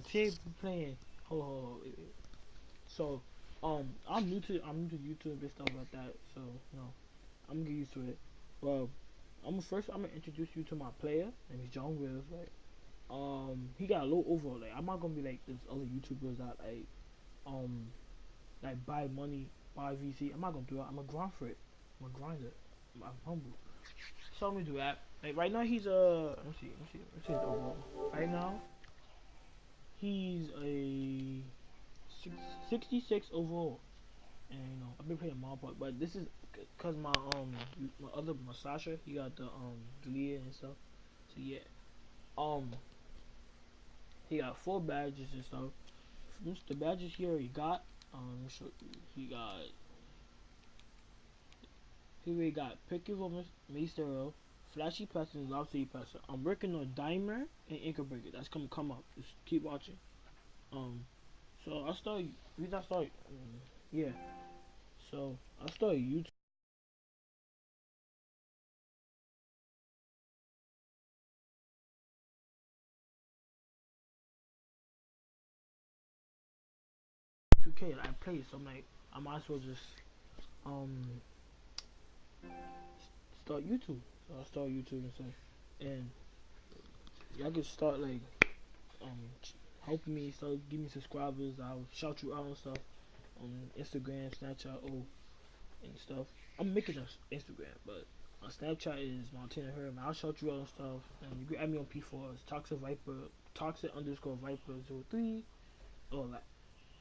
today we playing. Hold. So, I'm new to YouTube and stuff like that. So, you know, I'm gonna get used to it. Well, I'm gonna introduce you to my player. Name is John Wills. Right. He got a low overall. Like, I'm not gonna be like those other YouTubers that um like buy money, buy VC. I'm not gonna do that. I'm gonna grind for it. I'm gonna grind it. I'm humble. So I'm gonna do that. Like right now he's let me see his overall. Right now he's a 66 overall. And you know I've been playing Mario Park, but this is cause my Sasha he got the lead and stuff. So yeah, um he got 4 badges and stuff. The badges here he got so he got Picky Woman, Mr. Flashy Passer, and Lobster Passer. I'm working on Dimer and Anchor Breaker. That's gonna come up. Just keep watching. Um, so I started. Reason I started. Yeah. So I started YouTube 2K. I play, so I'm like, I might as well just um start YouTube. So I start YouTube and stuff, and y'all can start like um helping me, start giving me subscribers. I'll shout you out and stuff on Instagram, Snapchat, and stuff. I'm making an Instagram, but on Snapchat is Montana Herman. I'll shout you out and stuff, and you can add me on P4. It's Toxic Viper, Toxic_Viper 03, all that.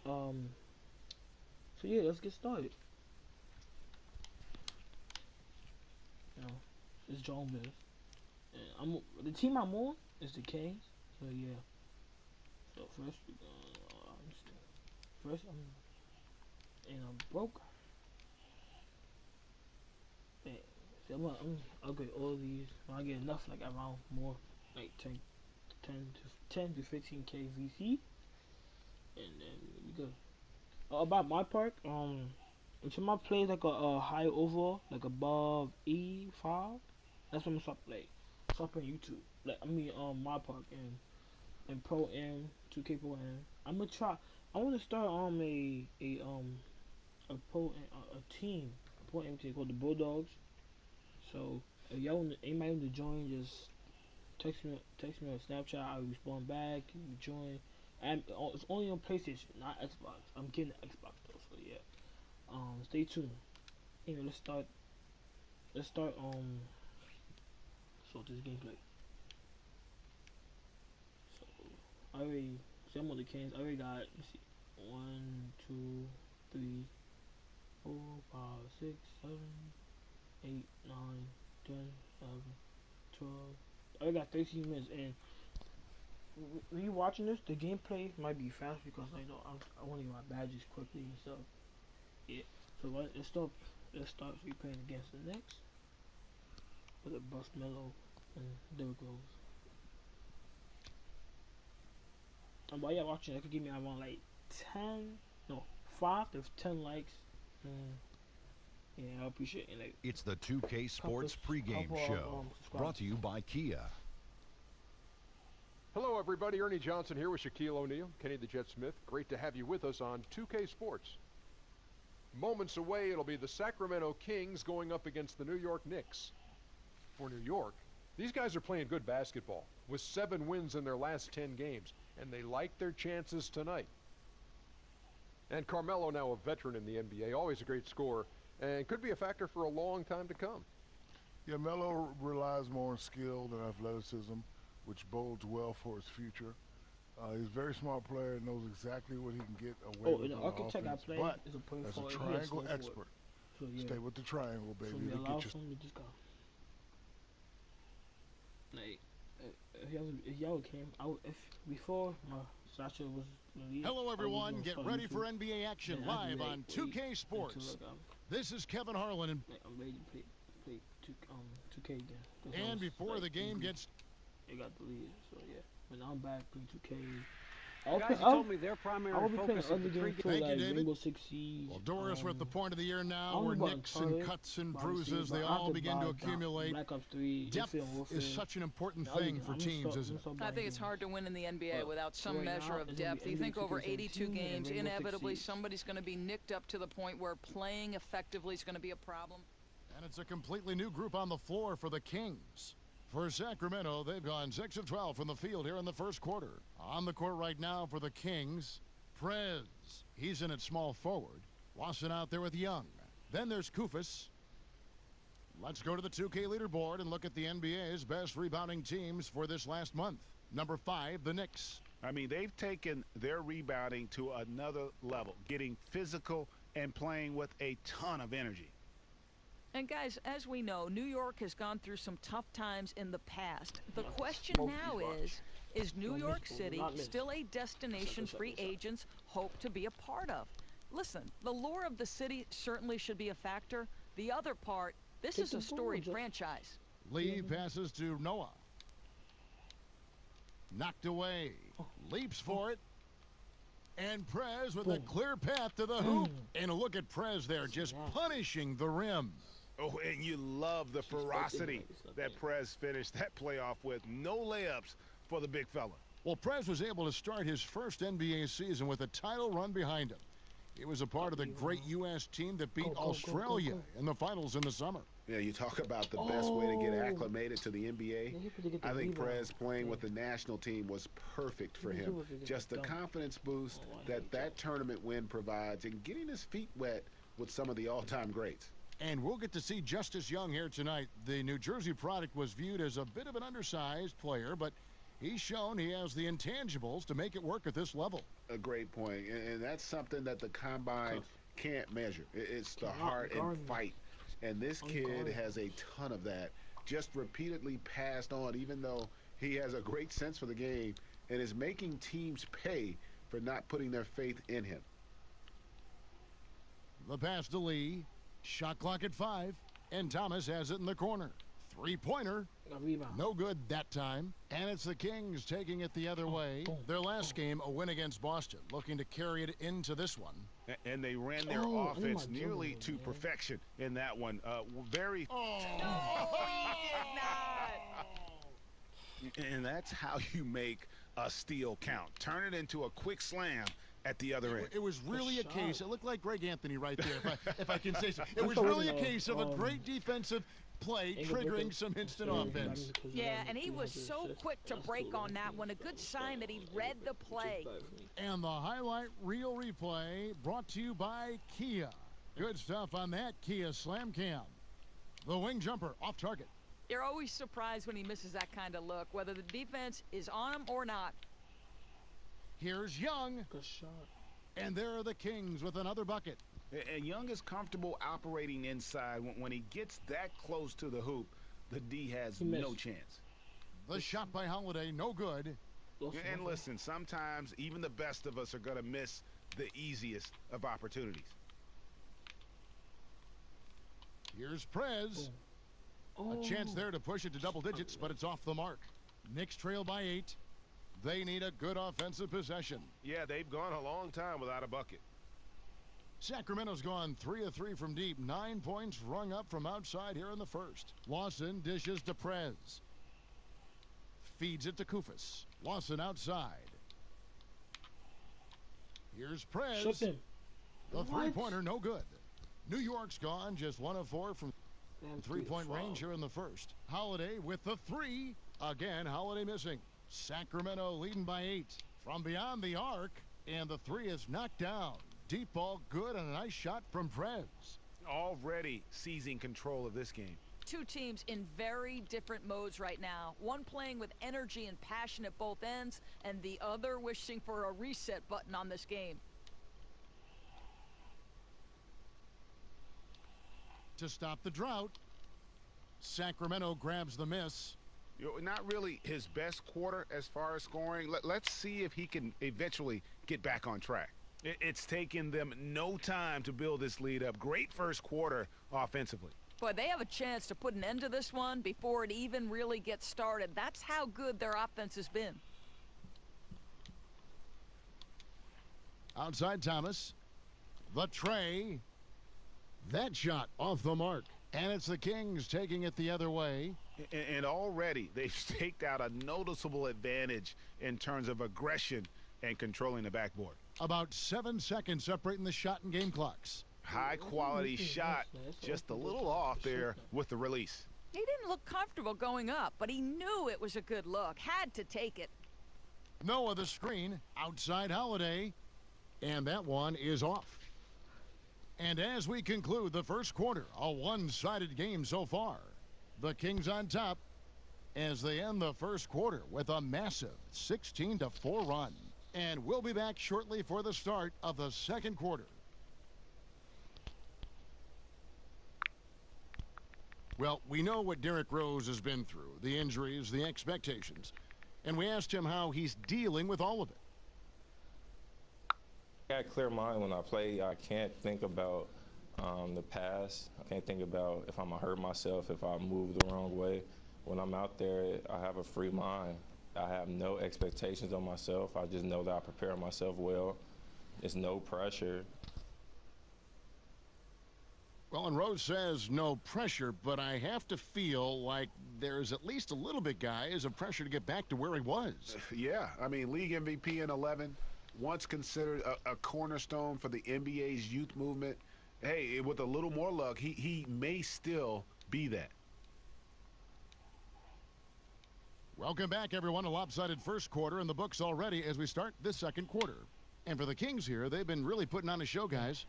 So yeah, let's get started. You know, it's John Mills. And the team I'm on is the Kings. So yeah. So first I'm broke. Man, so I'll get all these. When I get enough, like around more, like 10 to 15K VC, and then we go. About my part, until my play like a high overall, like above E5, that's when I start like start playing YouTube. Like my park and Pro M, 2K Pro M. I'm gonna try. I want to start a pro a team, a Pro M team called the Bulldogs. So if y'all anybody want to join, just text me on Snapchat. I'll respond back. You join. And it's only on PlayStation, not Xbox. I'm getting the Xbox though, so yeah. Stay tuned. Anyway, let's start so this gameplay. So I already see I'm on the Kings. I already got let's see 1, 2, 3, 4, 5, 6, 7, 8, 9, 10, 11, 12. I already got 13 minutes, and when you watching this, the gameplay might be fast because I know I want to get my badges quickly and stuff. Yeah. So let's start replaying against the next with a bust mellow, and there it goes. And while you're watching, I could give me around like 10, no, 5 to 10 likes. Mm, yeah, I appreciate it. Like It's the 2K Sports pregame couple of show, subscribers. brought to you by Kia. Hello, everybody. Ernie Johnson here with Shaquille O'Neal, Kenny the Jet Smith. Great to have you with us on 2K Sports. Moments away, it'll be the Sacramento Kings going up against the New York Knicks. For New York, these guys are playing good basketball with 7 wins in their last 10 games, and they like their chances tonight. And Carmelo, now a veteran in the NBA, always a great scorer, and could be a factor for a long time to come. Yeah, Melo relies more on skill than athleticism, which bodes well for his future. He's a very smart player and knows exactly what he can get away Oh, with and the on architect I offense. play But is a point as a forward, and he has triangle slow forward. expert, So yeah, stay with the triangle, so baby, we to allow get you. him to just go. Like if y'all came out if before my Sasha was released, Hello, I was everyone. gonna Get start ready YouTube. for NBA action Then I had to live like on wait 2K until Sports. This is Kevin Harlan, I'm ready to play 2K again. and before the game gets it got deleted. So yeah, but now I'm back playing 2K. I'll Guys, play, you told me their primary I'll be playing focus of other the games too, Thank you, like David. Rainbow Six Siege. Well, Doris, we're at the point of the year now I'm where about nicks and Uncharted, cuts and obviously, bruises, but they I have all to begin to buy accumulate. Black Ops 3, Depth Infinite Warfare. is such an important I'll be- thing for I'm teams, gonna isn't it? start I buying think it's games. hard to win in the NBA But without some right measure now, of it's gonna be depth. You think NBA over 2K17 82 and games, Rainbow Six inevitably Siege. somebody's going to be nicked up to the point where playing effectively is going to be a problem. And it's a completely new group on the floor for the Kings. For Sacramento, they've gone 6 of 12 from the field here in the first quarter. On the court right now for the Kings, Prez. He's in at small forward. Lawson out there with Young. Then there's Kufis. Let's go to the 2K leaderboard and look at the NBA's best rebounding teams for this last month. Number 5, the Knicks. I mean, they've taken their rebounding to another level, getting physical and playing with a ton of energy. And guys, as we know, New York has gone through some tough times in the past. The question smoke now these is New Don't York miss, City not miss. still a destination Shut free this up. agents hope to be a part of? Listen, the lure of the city certainly should be a factor. The other part, this Take is the a ball, storied Jeff. franchise. Lee passes to Noah. Knocked away. Leaps for it. And Prez with a Boom. clear path to the hoop. And a look at Prez there, just punishing the rim. Oh, and you love the ferocity that Prez finished that playoff with. No layups for the big fella. Well, Prez was able to start his first NBA season with a title run behind him. He was a part of the great U.S. team that beat Go, go, go, Australia go, go. in the finals in the summer. Yeah, you talk about the best way to get Oh. acclimated to the NBA. Yeah, he could get the I think rebound. Perez playing Yeah. with the national team was perfect for He him. was a good Just the dunk. confidence boost Oh, I that hate that tournament win provides and getting his feet wet with some of the all-time greats. And we'll get to see Justice Young here tonight. The New Jersey product was viewed as a bit of an undersized player, but he's shown he has the intangibles to make it work at this level. A great point, and that's something that the combine Tough. can't measure. It's the Cannot heart guard and me. fight. And this kid Unguarded. has a ton of that, just repeatedly passed on, even though he has a great sense for the game and is making teams pay for not putting their faith in him. The pass to Lee. Shot clock at 5. And Thomas has it in the corner. Three-pointer. A rebound. No good that time. And it's the Kings taking it the other way. boom, Their last game, a win against Boston, looking to carry it into this one. And they ran their Oh, offense oh my nearly goodness, to man. perfection in that one. Very, and that's how you make a steal count. Turn it into a quick slam at the other end. It was really a shot. case. It looked like Greg Anthony right there, if I can say so. It was thought it really a was, case of a um, great defensive play Engelbert triggering was- some instant Yeah, offense. Yeah, and he was so quick to break on that one. A good sign that he read the play. And the highlight reel replay brought to you by Kia. Good stuff on that Kia Slam Cam. The wing jumper off target. You're always surprised when he misses that kind of look, whether the defense is on him or not. Here's Young. Good shot. And there are the Kings with another bucket. And Young is comfortable operating inside. When he gets that close to the hoop, the D has He missed. no chance. The shot by Holiday, no good. And listen, sometimes even the best of us are going to miss the easiest of opportunities. Here's Prez. Oh. A chance there to push it to double digits, but it's off the mark. Knicks trail by 8. They need a good offensive possession. Yeah, they've gone a long time without a bucket. Sacramento's gone 3 of 3 from deep. 9 points rung up from outside here in the first. Lawson dishes to Prez. Feeds it to Kufis. Lawson outside. Here's Prez. Shook him. The What? three-pointer, no good. New York's gone just 1 of 4 from Damn, three-point foul. range here in the first. Holiday with the 3. Again, Holiday missing. Sacramento leading by 8. From beyond the arc, and the 3 is knocked down. Deep ball good and a nice shot from Prez. Already seizing control of this game. Two teams in very different modes right now. One playing with energy and passion at both ends, and the other wishing for a reset button on this game. To stop the drought, Sacramento grabs the miss. Not really his best quarter as far as scoring. Let's see if he can eventually get back on track. It's taken them no time to build this lead up. Great first quarter offensively. Boy, they have a chance to put an end to this one before it even really gets started. That's how good their offense has been. Outside Thomas. The tray. That shot off the mark. And it's the Kings taking it the other way. And already they've staked out a noticeable advantage in terms of aggression and controlling the backboard. About 7 seconds separating the shot and game clocks. High quality shot, just a little off there with the release. He didn't look comfortable going up, but he knew it was a good look. Had to take it. Noah the screen, outside Holiday, and that one is off. And as we conclude the first quarter, a one-sided game so far. The Kings on top as they end the first quarter with a massive 16-4 run. And we'll be back shortly for the start of the second quarter. Well, we know what Derrick Rose has been through, the injuries, the expectations. And we asked him how he's dealing with all of it. I got a clear mind when I play. I can't think about the past. I can't think about if I'm going to hurt myself, if I move the wrong way. When I'm out there, I have a free mind. I have no expectations on myself. I just know that I prepare myself well. There's no pressure. Well, and Rose says no pressure, but I have to feel like there's at least a little bit, guys, of pressure to get back to where he was. Yeah, I mean, league MVP in 11, once considered a cornerstone for the NBA's youth movement. Hey, with a little more luck, he may still be that. Welcome back, everyone. A lopsided first quarter in the books already as we start this second quarter. And for the Kings here, they've been really putting on a show, guys.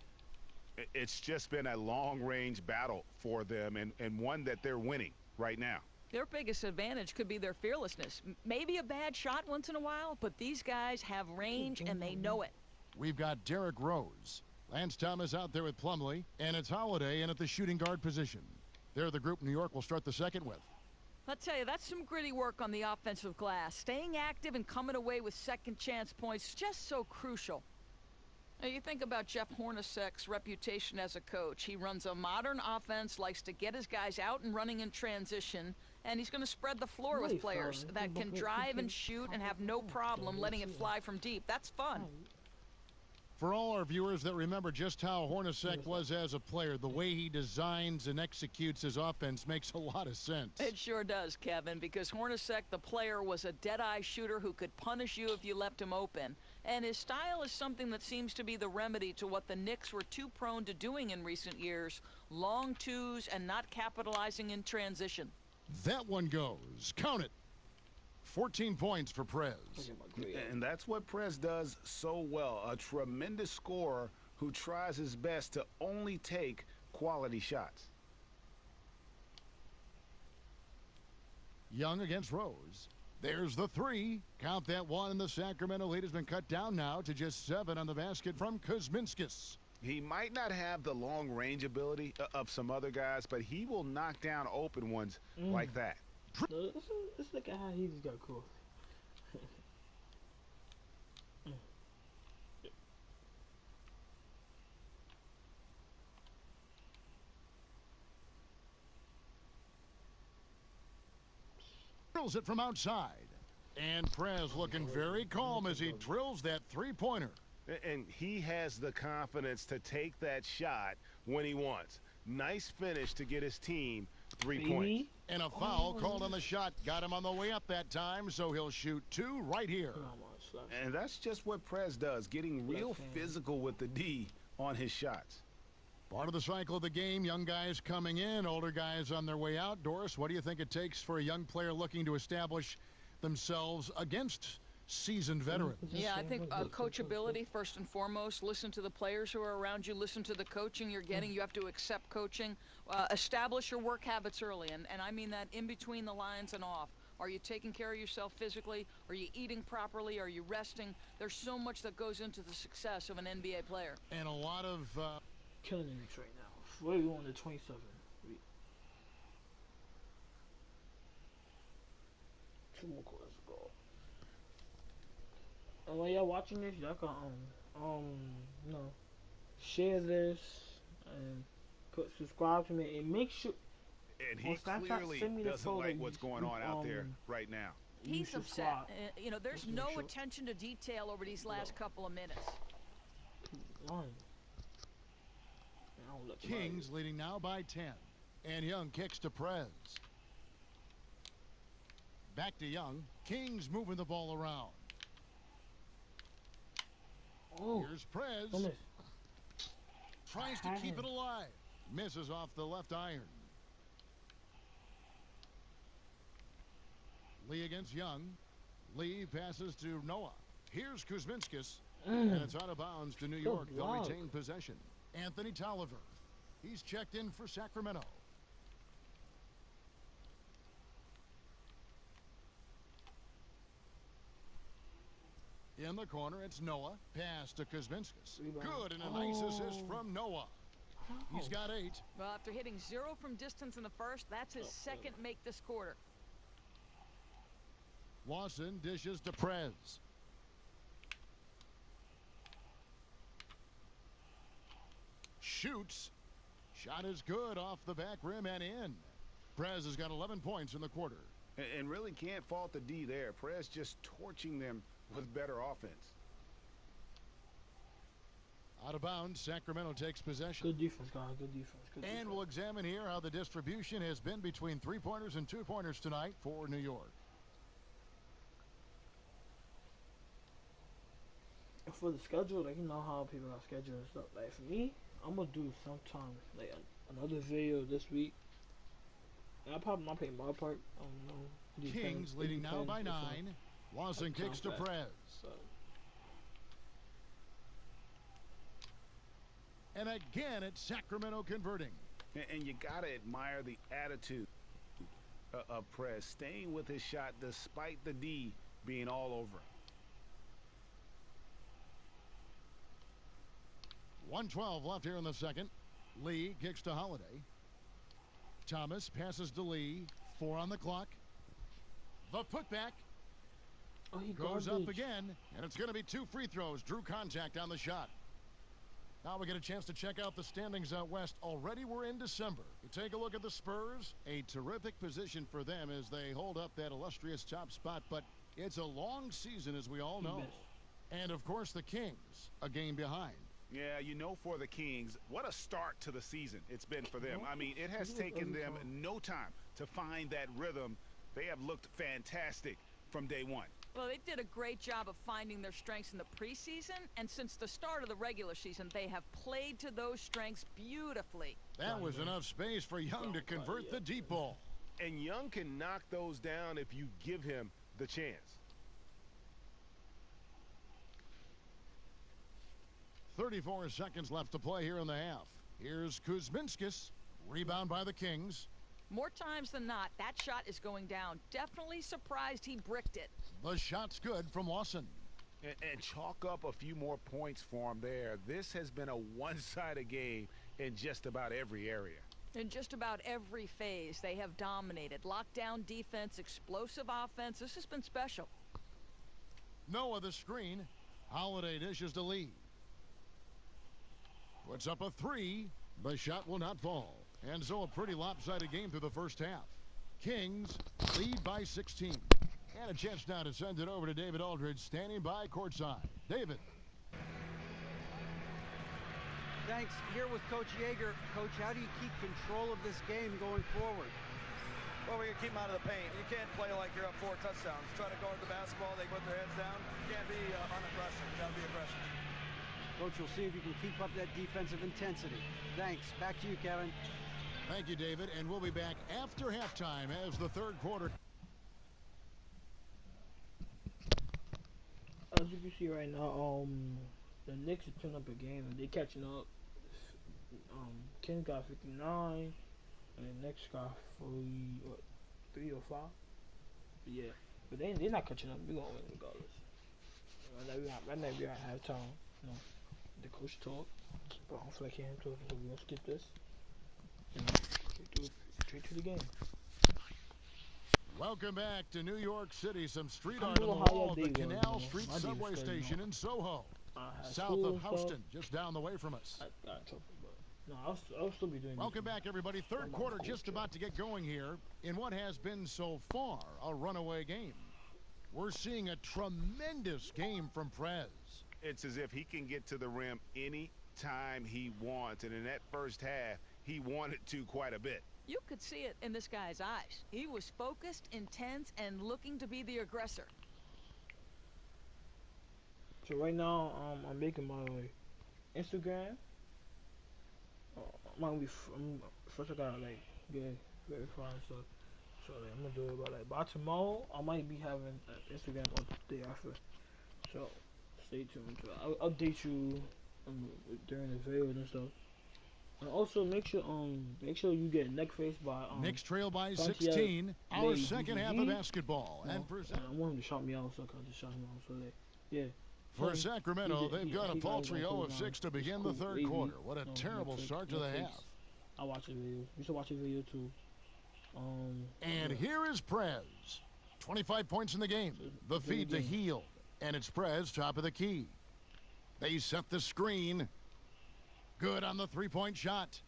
It's just been a long-range battle for them and one that they're winning right now. Their biggest advantage could be their fearlessness. Maybe a bad shot once in a while, but these guys have range and they know it. We've got Derrick Rose. Lance Thomas out there with Plumlee, and it's Holiday in at the shooting guard position. They're the group New York will start the second with. I'll tell you, that's some gritty work on the offensive glass. Staying active and coming away with second chance points, just so crucial. Now, you think about Jeff Hornacek's reputation as a coach. He runs a modern offense, likes to get his guys out and running in transition, and he's going to spread the floor with players that can drive and shoot and have no problem letting it fly from deep. That's fun. For all our viewers that remember just how Hornacek was as a player, the way he designs and executes his offense makes a lot of sense. It sure does, Kevin, because Hornacek, the player, was a dead-eye shooter who could punish you if you left him open. And his style is something that seems to be the remedy to what the Knicks were too prone to doing in recent years, long twos and not capitalizing in transition. That one goes. Count it. 14 points for Prez. And that's what Prez does so well. A tremendous scorer who tries his best to only take quality shots. Young against Rose. There's the three. Count that one, and the Sacramento lead has been cut down now to just 7 on the basket from Kuzminskis. He might not have the long-range ability of some other guys, but he will knock down open ones like that. Let's look at how he just got cool. Drills it from outside. And Prez looking very calm as he drills that three-pointer. And he has the confidence to take that shot when he wants. Nice finish to get his team 3 points. And a foul called on the shot. Got him on the way up that time, so he'll shoot 2 right here. And that's just what Prez does, getting real physical with the D on his shots. Part of the cycle of the game, young guys coming in, older guys on their way out. Doris, what do you think it takes for a young player looking to establish themselves against seasoned veterans? Yeah, I think coachability first and foremost. Listen to the players who are around you. Listen to the coaching you're getting. You have to accept coaching. Establish your work habits early, and I mean that in between the lines and off. Are you taking care of yourself physically? Are you eating properly? Are you resting? There's so much that goes into the success of an NBA player. And a lot of killing the Knicks right now. 41 to 27. 2 more quarters to go. And while y'all watching this, y'all can you know, share this and subscribe to me and make sure. And he clearly doesn't like what's going on out there right now. He's upset. You know, there's no attention to detail over these last couple of minutes. Line. I don't look Kings leading now by 10. And Young kicks to Prez. Back to Young. Kings moving the ball around. Oh, Here's Prez. don't miss. Tries to keep it alive. Misses off the left iron. Lee against Young. Lee passes to Noah. Here's Kuzminskis. And it's out of bounds to New York. They'll retain possession. Anthony Tolliver. He's checked in for Sacramento. In the corner, it's Noah. Pass to Kuzminskis. Good, and a nice assist from Noah. He's got 8. Well, after hitting 0 from distance in the first, that's his second make this quarter. Lawson dishes to Prez. Shoots. Shot is good off the back rim and in. Prez has got 11 points in the quarter. And really can't fault the D there. Prez just torching them with better offense. Out of bounds, Sacramento takes possession. Good defense, guys. Good defense. Good defense. And we'll examine here how the distribution has been between 3-pointers and 2-pointers tonight for New York. For the schedule, like, you know how people got schedule and stuff. Like, for me, I'm gonna do sometime like another video this week. And I probably might play my part. I don't know. Kings leading now by 9. Lawson kicks to Prez. So. And again, it's Sacramento converting. And you got to admire the attitude of Prez, staying with his shot despite the D being all over him. 1:12 left here in the second. Lee kicks to Holiday. Thomas passes to Lee. 4 on the clock. The putback. Oh, he goes up again, and it's going to be 2 free throws. Drew contact on the shot. Now we get a chance to check out the standings out west. Already we're in December. You take a look at the Spurs. A terrific position for them as they hold up that illustrious top spot, but it's a long season, as we all know. And, of course, the Kings, a game behind. Yeah, you know, for the Kings, what a start to the season it's been for them. I mean, it has taken them no time to find that rhythm. They have looked fantastic from day one. Well, they did a great job of finding their strengths in the preseason, and since the start of the regular season, they have played to those strengths beautifully. That was enough space for Young to convert the deep ball. And Young can knock those down if you give him the chance. 34 seconds left to play here in the half. Here's Kuzminskis. Rebound by the Kings. More times than not, that shot is going down. Definitely surprised he bricked it. The shot's good from Lawson. And chalk up a few more points for him there. This has been a one-sided game in just about every area. In just about every phase, they have dominated. Lockdown defense, explosive offense. This has been special. Noah the screen. Holiday dishes to Lee. Puts up a 3. The shot will not fall. And so a pretty lopsided game through the first half. Kings lead by 16. And a chance now to send it over to David Aldridge, standing by courtside. David. Thanks. Here with Coach Yeager. Coach, how do you keep control of this game going forward? Well, we're going to keep them out of the paint. You can't play like you're up 4 touchdowns. Try to guard the basketball. They put their heads down. You can't be unaggressive. You got to be aggressive. Coach, we'll see if you can keep up that defensive intensity. Thanks. Back to you, Kevin. Thank you, David. And we'll be back after halftime as the third quarter. As you can see right now, the Knicks are turning up a game and they catching up. Kings got 59, and the Knicks got 3 or 5. Yeah, but they're not catching up. We're gonna win regardless. Right now we're at halftime. You know, the coach talk, but I feel like him talking, so we're gonna skip this. Straight to the game. Welcome back to New York City. Some street art on the wall at the Canal Street subway station in Soho, south of Houston, just down the way from us. No, I'll still be doing. Welcome back, everybody. Third quarter just about to get going here in what has been so far a runaway game. We're seeing a tremendous game from Prez. It's as if he can get to the rim any time he wants. And in that first half, he wanted to quite a bit. You could see it in this guy's eyes. He was focused, intense, and looking to be the aggressor. So right now, I'm making my Instagram. First I gotta like get verified and stuff. So like, I'm gonna do it by tomorrow. I might be having Instagram on the day after. So stay tuned. I'll update you during the videos and stuff. And also make sure you get neck face by Knicks trail by Santiago 16. Our May second half of basketball. No, And I want him to shot me out, so I just shot him out. So yeah. for So, Sacramento, they've got a he paltry got 0 it of down. 6 to begin It's the third cool. quarter. What a No, terrible Netflix- start to the Netflix. half. I watch the video. You should watch the video too. And yeah. here is Prez. 25 points in the game. The feed to Heel. And it's Prez, top of the key. They set the screen. Good on the three-point shot.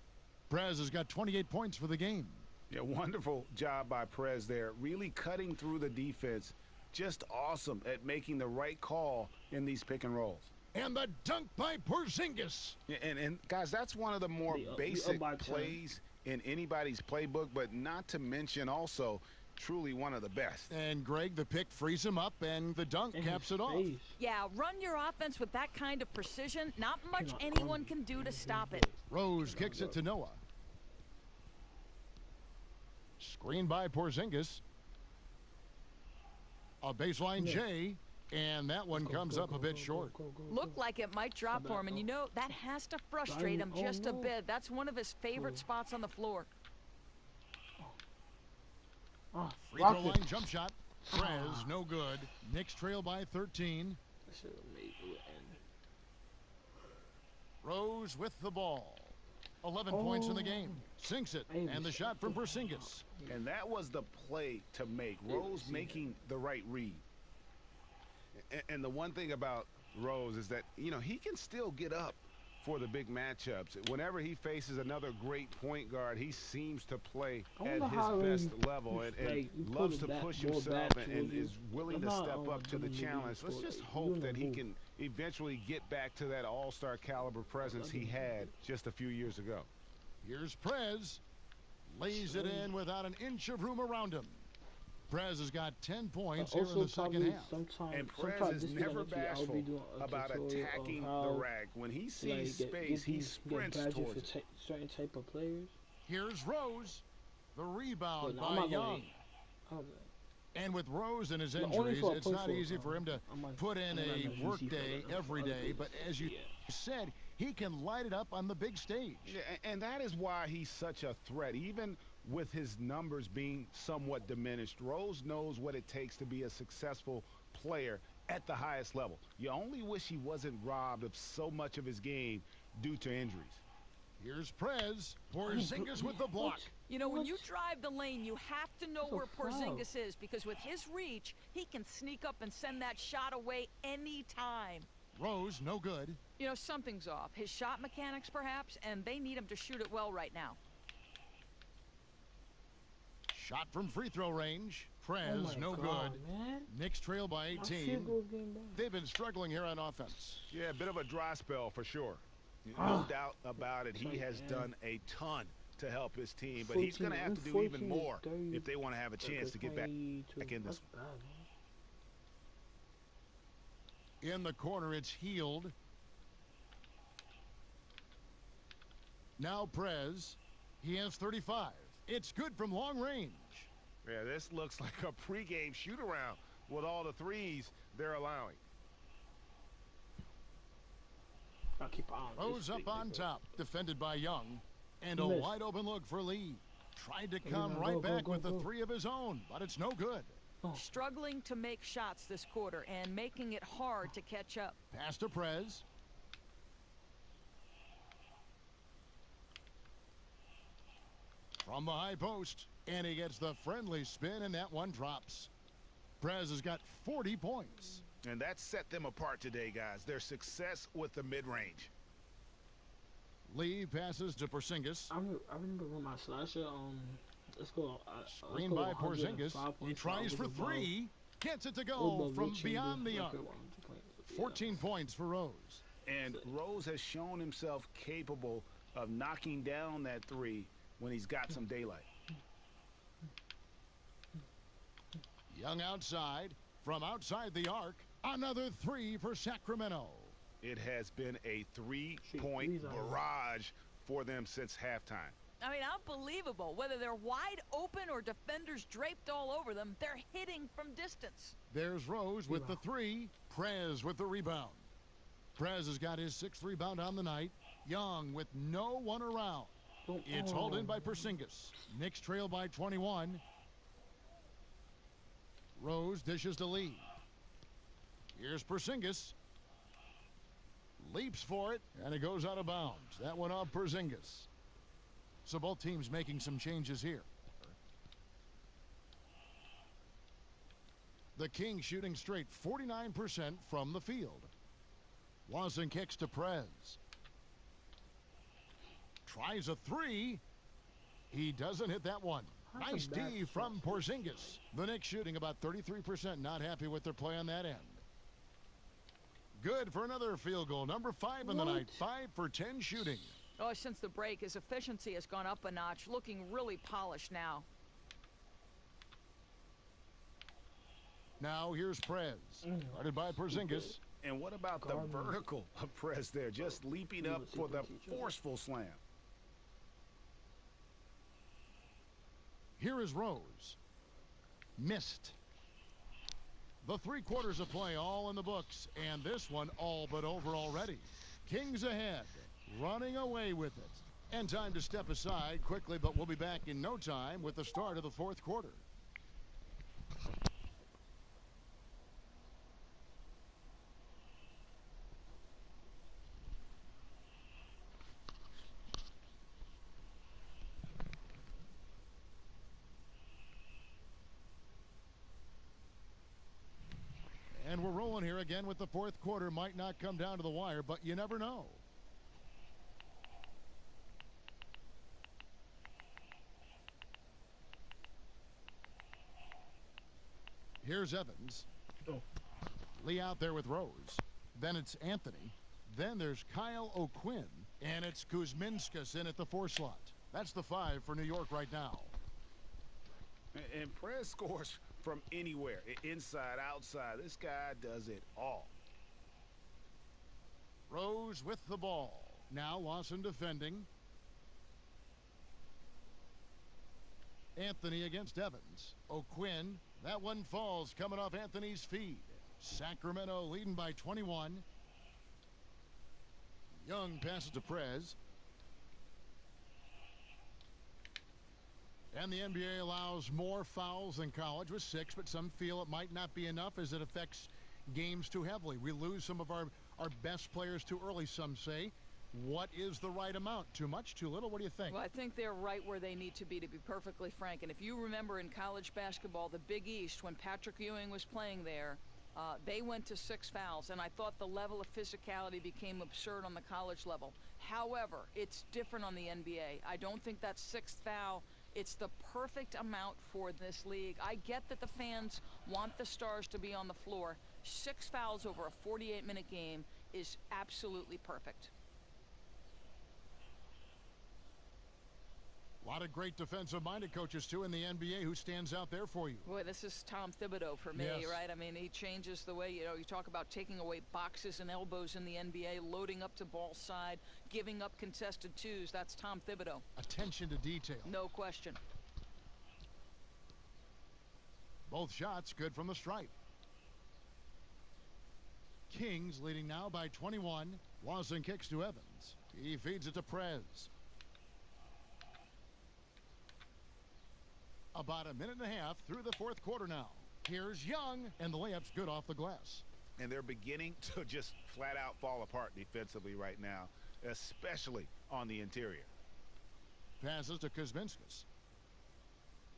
Prez has got 28 points for the game. Yeah, wonderful job by Prez there. Really cutting through the defense. Just awesome at making the right call in these pick and rolls. And the dunk by Porzingis. Yeah, and guys, that's one of the more basic by 10. plays in anybody's playbook, but not to mention also truly one of the best. And Greg, the pick frees him up, and the dunk In caps his it off. face. Yeah, run your offense with that kind of precision. Not much Cannot anyone run. can do to stop it. Rose kicks it to Noah. Screen by Porzingis. A baseline J, and that one comes up a bit short. Looked like it might drop for him, and you know, that has to frustrate him just a bit. That's one of his favorite spots on the floor. Free throw line jump shot. Prez, no good. Knicks trail by 13. I should have made it end. Rose with the ball. 11 points in the game. Sinks it. And the shot from Porzingis. And that was the play to make. Rose making the right read. And the one thing about Rose is that, you know, he can still get up for the big matchups. Whenever he faces another great point guard, he seems to play at his best level and loves to push himself and is willing to step up to the challenge. Let's just hope that he can eventually get back to that all-star caliber presence he had just a few years ago. Here's Prez. Lays it in without an inch of room around him. Prez has got 10 points here in the second half. And Prez is never bashful about attacking the rack. When he sees space, he sprints towards it. Certain type of players. Here's Rose. The rebound by Young. And with Rose and his injuries, it's not easy for him to put in a work day every day. But as you said, he can light it up on the big stage. Yeah, and that is why he's such a threat. Even with his numbers being somewhat diminished, Rose knows what it takes to be a successful player at the highest level. You only wish he wasn't robbed of so much of his game due to injuries. Here's Prez. Porzingis with the block. You know, when you drive the lane, you have to know where Porzingis is, because with his reach, he can sneak up and send that shot away anytime. Rose, no good. You know, something's off. His shot mechanics, perhaps, and they need him to shoot it well right now. Shot from free throw range. Prez, no good. Man. Knicks trail by 18. They've been struggling here on offense. Yeah, a bit of a dry spell for sure. No doubt about it. He has done a ton to help his team, but he's going to have to do even more if they want to have a chance to get back in this one. In the corner, it's Healed. Now Prez. He has 35. It's good from long range. Yeah, this looks like a pregame shoot-around with all the threes they're allowing. I'll keep on. Rose up on top, defended by Young. And a wide open look for Lee. Tried to come right back with the three of his own, but it's no good. Struggling to make shots this quarter and making it hard to catch up. Pass to Prez. From the high post, and he gets the friendly spin, and that one drops. Prez has got 40 points. And that set them apart today, guys. Their success with the mid-range. Lee passes to Porzingis. I remember when my slasher, let's go. Screen by Porzingis. He tries for three. Gets it to go from beyond the arc. 14 points for Rose. And Rose has shown himself capable of knocking down that three when he's got some daylight. Young outside. From outside the arc, another three for Sacramento. It has been a three-point barrage for them since halftime. I mean, unbelievable. Whether they're wide open or defenders draped all over them, they're hitting from distance. There's Rose with the three. Prez with the rebound. Prez has got his 6th rebound on the night. Young with no one around. It's hauled in by Porzingis. Knicks trail by 21. Rose dishes to lead. Here's Porzingis. Leaps for it, and it goes out of bounds. That one off Porzingis. So both teams making some changes here. The Kings shooting straight 49% from the field. Lawson kicks to Prez. Tries a three. He doesn't hit that one. Nice D from Porzingis. The Knicks shooting about 33%. Not happy with their play on that end. Good for another field goal. Number 5 in the night. 5 for 10 shooting. Oh, since the break, his efficiency has gone up a notch. Looking really polished now. Now here's Prez. Guarded by Porzingis. And what about the vertical of Prez there? Just leaping up for the forceful slam. Here is Rose. Missed. The 3 quarters of play all in the books, and this one all but over already. Kings ahead, running away with it. And time to step aside quickly, but we'll be back in no time with the start of the 4th quarter. And we're rolling here again with the 4th quarter. Might not come down to the wire, but you never know. Here's Evans. Lee out there with Rose. Then it's Anthony. Then there's Kyle O'Quinn. And it's Kuzminskas in at the 4 slot. That's the 5 for New York right now. And Prez scores from anywhere, inside, outside. This guy does it all. Rose with the ball. Now Lawson defending. Anthony against Evans. O'Quinn. That one falls coming off Anthony's feed. Sacramento leading by 21. Young passes to Prez. And the NBA allows more fouls than college with 6, but some feel it might not be enough as it affects games too heavily. We lose some of our best players too early, some say. What is the right amount? Too much, too little? What do you think? Well, I think they're right where they need to be perfectly frank. And if you remember in college basketball, the Big East, when Patrick Ewing was playing there, they went to 6 fouls, and I thought the level of physicality became absurd on the college level. However, it's different on the NBA. I don't think that 6th foul, it's the perfect amount for this league. I get that the fans want the stars to be on the floor. 6 fouls over a 48-minute game is absolutely perfect. A lot of great defensive-minded coaches, too, in the NBA. Who stands out there for you? Boy, this is Tom Thibodeau for me, yes. Right? I mean, he changes the way, you talk about taking away boxes and elbows in the NBA, loading up to ball side, giving up contested 2s. That's Tom Thibodeau. Attention to detail. No question. Both shots good from the stripe. Kings leading now by 21. Lawson kicks to Evans. He feeds it to Prez. About a minute and a half through the 4th quarter now. Here's Young, and the layup's good off the glass. And they're beginning to just flat out fall apart defensively right now, especially on the interior. Passes to Kuzminskas.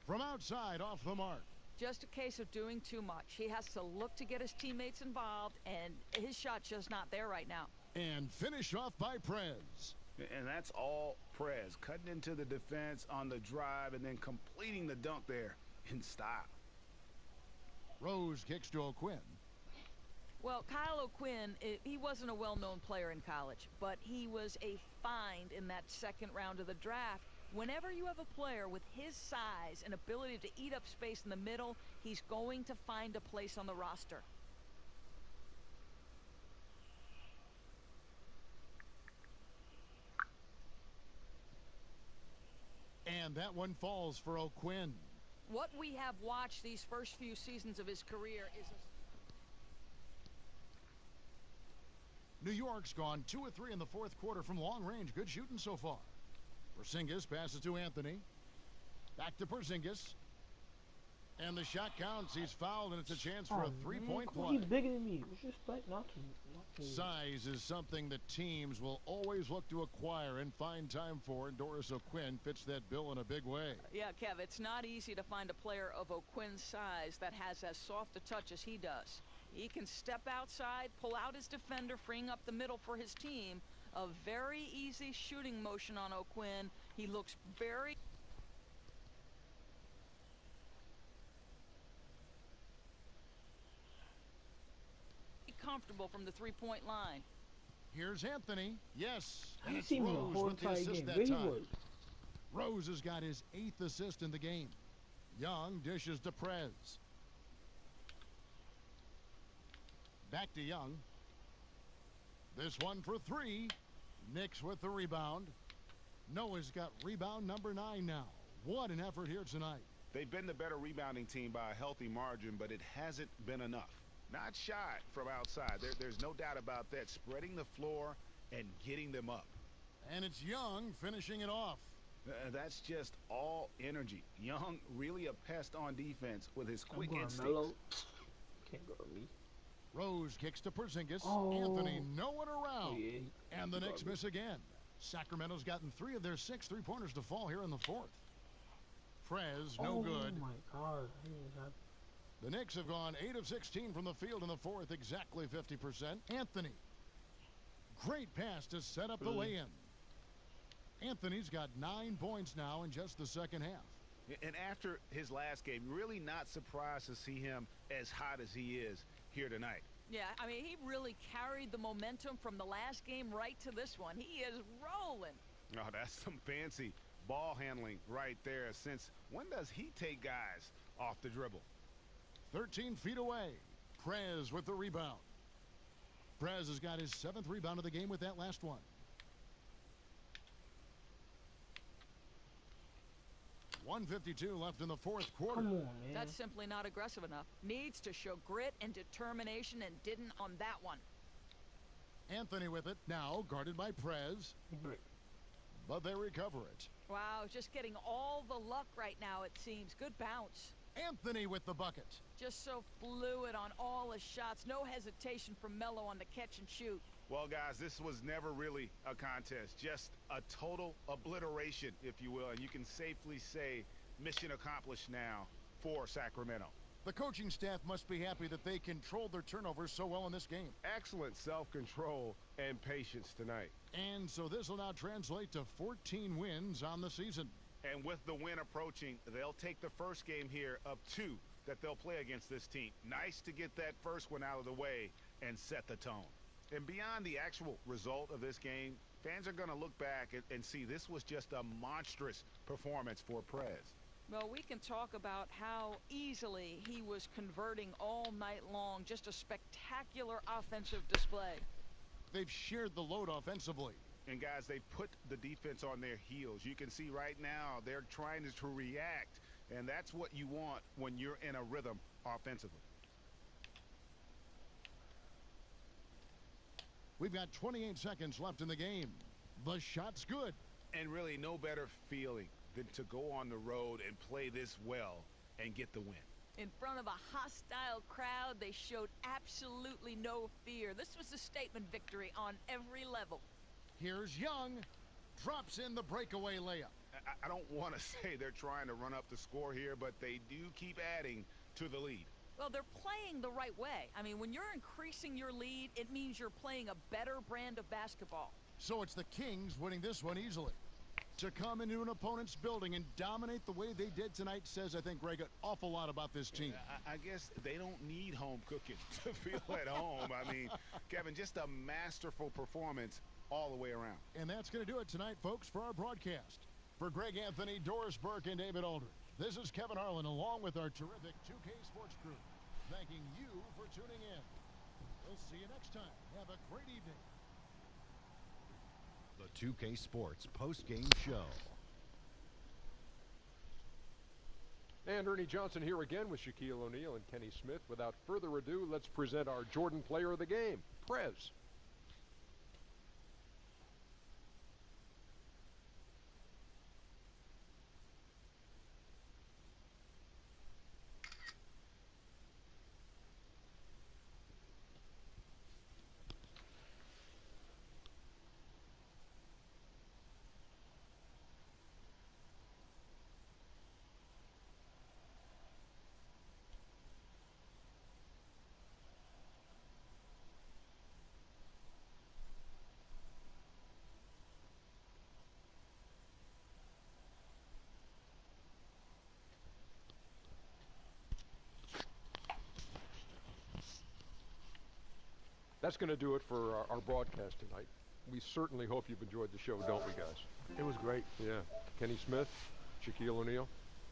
From outside, off the mark. Just a case of doing too much. He has to look to get his teammates involved, and his shot's just not there right now. And finished off by Prez. And that's all Prez, cutting into the defense on the drive and then completing the dunk there in style. Rose kicks to O'Quinn. Well, Kyle O'Quinn, he wasn't a well-known player in college, but he was a find in that second round of the draft. Whenever you have a player with his size and ability to eat up space in the middle, he's going to find a place on the roster. And that one falls for O'Quinn. What we have watched these first few seasons of his career is New York's gone 2 of 3 in the fourth quarter from long range. Good shooting so far. Porzingis passes to Anthony. Back to Porzingis. And the shot counts. He's fouled, and it's a chance for a three-point play. He's bigger than me. It's just like not to. Size is something that teams will always look to acquire and find time for, and Doris O'Quinn fits that bill in a big way. Yeah, Kev, it's not easy to find a player of O'Quinn's size that has as soft a touch as he does. He can step outside, pull out his defender, freeing up the middle for his team. A very easy shooting motion on O'Quinn. He looks very comfortable from the three-point line. Here's Anthony. Yes. And it's seen him the Rose whole with the entire assist game. that Where he time. was. Rose has got his 8th assist in the game. Young dishes to Prez. Back to Young. This one for 3. Knicks with the rebound. Noah's got rebound number 9 now. What an effort here tonight. They've been the better rebounding team by a healthy margin, but it hasn't been enough. Not shot from outside. There's no doubt about that. Spreading the floor and getting them up. And it's Young finishing it off. That's just all energy. Young really a pest on defense with his quick instincts. Melo. Can't go to me. Rose kicks to Porzingis. Oh. Anthony nowhere around. Oh, yeah. And the Knicks miss again. Sacramento's gotten 3 of their 6 three-pointers to fall here in the fourth. Prez, no good. Oh, my God. I didn't even have... The Knicks have gone 8 of 16 from the field in the fourth, exactly 50%. Anthony. Great pass to set up the lay-in. Anthony's got 9 points now in just the second half. And after his last game, really not surprised to see him as hot as he is here tonight. Yeah, I mean, he really carried the momentum from the last game right to this one. He is rolling. Oh, that's some fancy ball handling right there. Since when does he take guys off the dribble? 13 feet away. Prez with the rebound. Prez has got his 7th rebound of the game with that last one. .152 left in the fourth quarter. Come on, man. That's simply not aggressive enough. Needs to show grit and determination, and didn't on that one. Anthony with it now, guarded by Prez. But they recover it. Wow, just getting all the luck right now, it seems. Good bounce. Anthony with the bucket. Just so fluid on all his shots. No hesitation from Melo on the catch and shoot. Well, guys, this was never really a contest. Just a total obliteration, if you will. And you can safely say mission accomplished now for Sacramento. The coaching staff must be happy that they controlled their turnovers so well in this game. Excellent self-control and patience tonight. And so this will now translate to 14 wins on the season. And with the win approaching, they'll take the first game here of 2 that they'll play against this team. Nice to get that first one out of the way and set the tone. And beyond the actual result of this game, fans are going to look back and see this was just a monstrous performance for Prez. Well, we can talk about how easily he was converting all night long. Just a spectacular offensive display. They've shared the load offensively. And, guys, they put the defense on their heels. You can see right now they're trying to react, and that's what you want when you're in a rhythm offensively. We've got 28 seconds left in the game. The shot's good. And really no better feeling than to go on the road and play this well and get the win. In front of a hostile crowd, they showed absolutely no fear. This was a statement victory on every level. Here's Young. Drops in the breakaway layup. I don't want to say they're trying to run up the score here, but they do keep adding to the lead. Well, they're playing the right way. I mean, when you're increasing your lead, it means you're playing a better brand of basketball. So it's the Kings winning this one easily. To come into an opponent's building and dominate the way they did tonight says, I think, Greg, an awful lot about this team. I guess they don't need home cooking to feel at home. I mean, Kevin, just a masterful performance all the way around. And that's going to do it tonight, folks, for our broadcast. For Greg Anthony, Doris Burke, and David Aldridge, this is Kevin Harlan along with our terrific 2K Sports crew, thanking you for tuning in. We'll see you next time. Have a great evening. The 2K Sports post-game show. And Ernie Johnson here again with Shaquille O'Neal and Kenny Smith. Without further ado, let's present our Jordan player of the game, Prez. That's going to do it for our broadcast tonight. We certainly hope you've enjoyed the show, don't we, guys? It was great. Yeah. Kenny Smith, Shaquille O'Neal,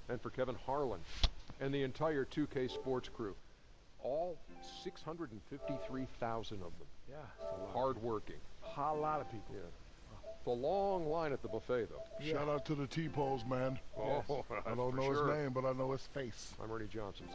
and for Kevin Harlan and the entire 2K Sports crew. All 653,000 of them. Yeah. Hard-working. A lot of people. Yeah. The long line at the buffet, though. Yeah. Shout out to the T-Poles, man. Oh, I don't know his name, but I know his face. I'm Ernie Johnson.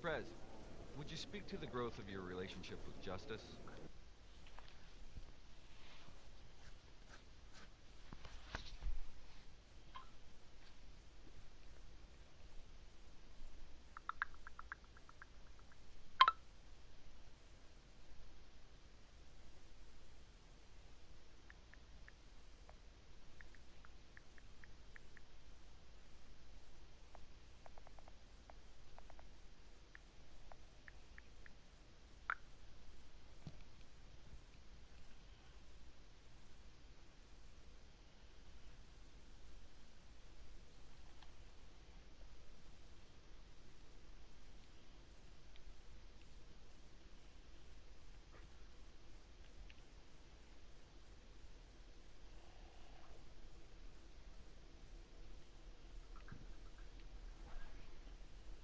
Prez, would you speak to the growth of your relationship with Justice?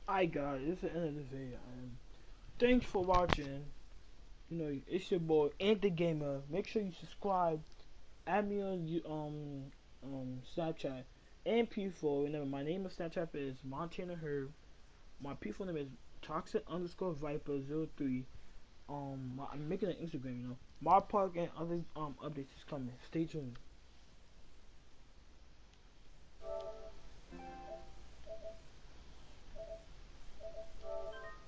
Alright guys, this is the end of the video. Thanks for watching. You know, it's your boy Anthony Gamer. Make sure you subscribe. Add me on Snapchat and P4. Remember, my name on Snapchat is Montana Herb. My P4 name is Toxic_Viper03. I'm making an Instagram. You know, my park and other updates is coming. Stay tuned.